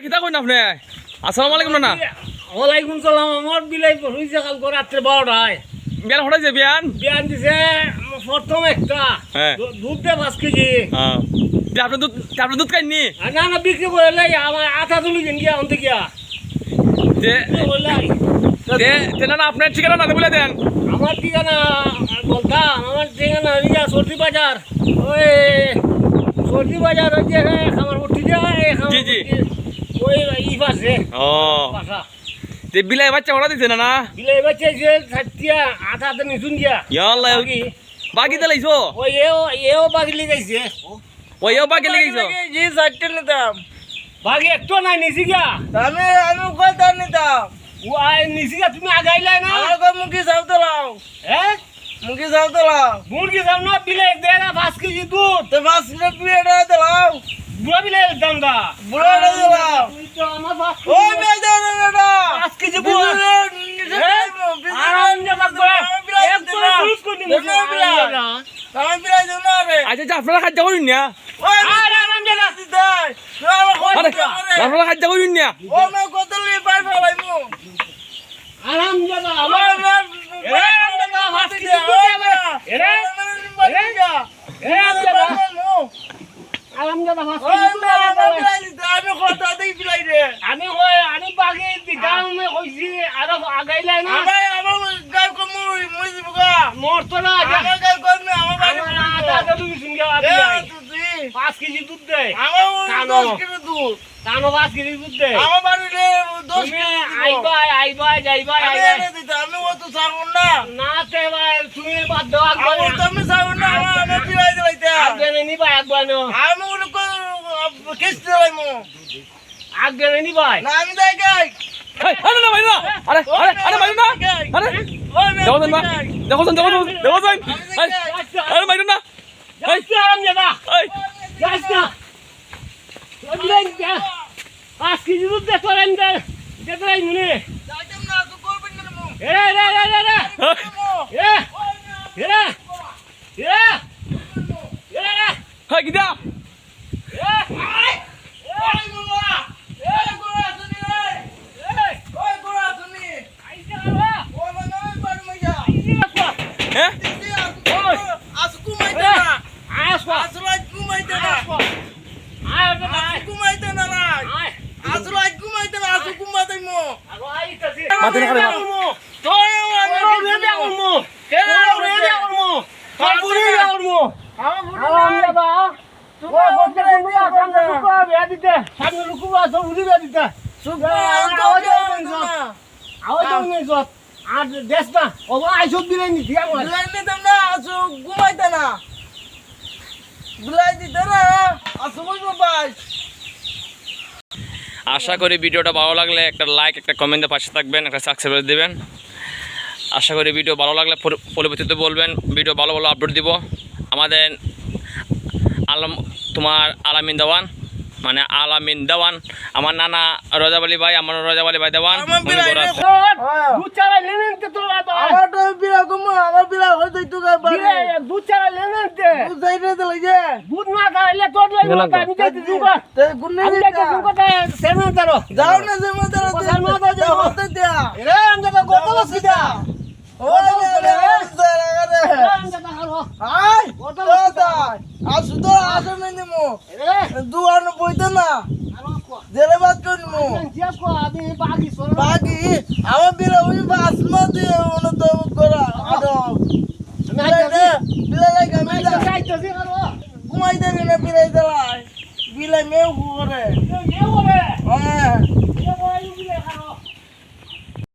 কিতা কইন আপনি? আসসালামু আলাইকুম না। ওয়ালাইকুম সালাম। আমার বিলাই হইছে কাল রাত্রে 12টায়। বিয়ান হঠাইছে বিয়ান? বিয়ান দিছে প্রথম একটা দুধ দে 5 কেজি। হ্যাঁ। আপনি দুধ খাইনি? না না বিক্রি করে লাই আমার আটা তুলি দিন গিয়া অন্তে গিয়া। না আপনার ঠিকানা না বলে দেন। আমার ঠিকানা বলতাম, আমার ঠিকানা রিয়া সর্দি বাজার। ওই সর্দি বাজার ওই যে খামার উঠি যায় জি জি ওই ই পাশে। ও বিলাই বাচ্চা ওরা দিছে না? বিলাই বাচ্চা যে ছাতিয়া আটা আটা নিছুন গিয়া। ইয়াল্লাহ বাকি দিলাইছো? ওই এও বাকি লাগাইছে। ওই এও বাকি লাগাইছো? জি চারটে নিতাম। বাকি একটু নাই নিছি গিয়া। আমি কয়টা নিতাম? ওই নিছি গিয়া তুমি আগাইলাই না? আমার মুখে যাও তো লাও। হ্যাঁ মুখে যাও তো লাও। মুরগি দাম না বিলাই দে না 5 কেজি দুধ। তো 5 কিলো পিয়েটা তো লাও। বুড়া বিলাই দাম দা। বুড়াটা তো লাও। তুই তো আমার 5 ওই মেয়ে না বেটা। 5 কেজি বুড়া। আরাম জানা করে এক করে পুলিশ কোন দিন। আমি বিলাই দেব না রে। আচ্ছা আপনারা খাদ্য কইন না? ওই আরাম জানা সিধাই। আপনারা খাদ্য কইন না? ও মে কত লি পাই ফলাইমু। আরাম জানা আমার আরাম জানা 5 কেজি দুধ দেবে। এরে আরাম জানা আরাম জানা 5 কেজি দুধ দেবে। আমি কত দেই বিলাই রে। আমি বাকি দিদাম কইছি আর আগাইলাই না। আমার গাল কো মুই দিবগা। মরতো না। আমার গাল কো না আমার বাড়ি আটা দুধ দিছুন গিয়া। 5 কেজি দুধ দে। আমার 10 কিলো দুধ। কানো 5 কেজি দুধ দে। আমার বাড়ি রে 10 তুমি কিলো। আইবা যাইবা আমি এনে দিতে আমি অত ছাড়ব না। না তে ভাই তুমি বাদ দাও আমি তো আমি ছাড়ব না আমি বিলাই দিলাইতে। আগে নিবা একবার নো। আমি ওগুলো কিস্তি দিলাইমু। আগে নিবা। না আমি যাই গাই। এই আরে না ভাই না। আরে আরে আরে ভাই না। আরে দেখো দেন না। দেখো দেন আরে ভাই না। এই যাইছি আরাম জানা। এই যাইছি না। ওদিন যা 5 কেজি দুধ দে তোরেন দে। দেখাই মুনি। যাইতাম না তো করবেন না মু। এ হাই কিটা? ওই মামা। এই গোরা শুনি রে। ওই গোরা শুনি। ও মানে ওই বাড়ি মাইয়া। হ্যাঁ? আসকু মাইতে না। আসলাই ঘুমাইতে না। ঘুমাইতে না রাই। আসলাই ঘুমাইতে না আসু ঘুমাইতে মো। মাথা করে তোরে ঘুমাইতে না। বিলাই দিতে না আসু বুঝবো ভাই। আশা করি ভিডিওটা ভালো লাগলে একটা লাইক একটা কমেন্টে পাশে থাকবেন, একটা সাবস্ক্রাইব দিবেন। আশা করি ভিডিও ভালো লাগলে পরবর্তীতে বলবেন, ভিডিও ভালো ভালো আপলোড দিব। আমাদের আলামিন দেওয়ান মানে আলামিন দেওয়ান, আমার নানা রজাবালি ভাই, আমার রজাবালি ভাই দেওয়ান। আমার বিলাই উনি রে। দুধ চালা লেনেন তে তোরা তো আমার তো বিলাই কমু আমার বিলাই হই যাইতো গা বাড়ি। দুধ চালা লেনেন তে তুই যাইতে তো লাগে। দুধ না খাইলে তোর লাগবে না আমি যাইতে দিব তে গুন্নি আমি যাইতে দিব কথা সেনা তারো যাও না যে মধ্যে কোথায় মাথা যাও? হতে দিয়া। রে আমরা তো কত বসিদা ওই রে রে আই কত দাদা আসু তো আসু মেনে মো রে দুয়ার বইতে না জেলে বাদ করি মো জিয়া কো আমি বাকি সর বাকি আমার বিরা ওই বাসমা দিয়ে ওনো তো করা আদো বিলা লাগে আমি যাইতে যাইতে করো ঘুমাই দেবে না বিলাই দেলাই বিলাই মেও করে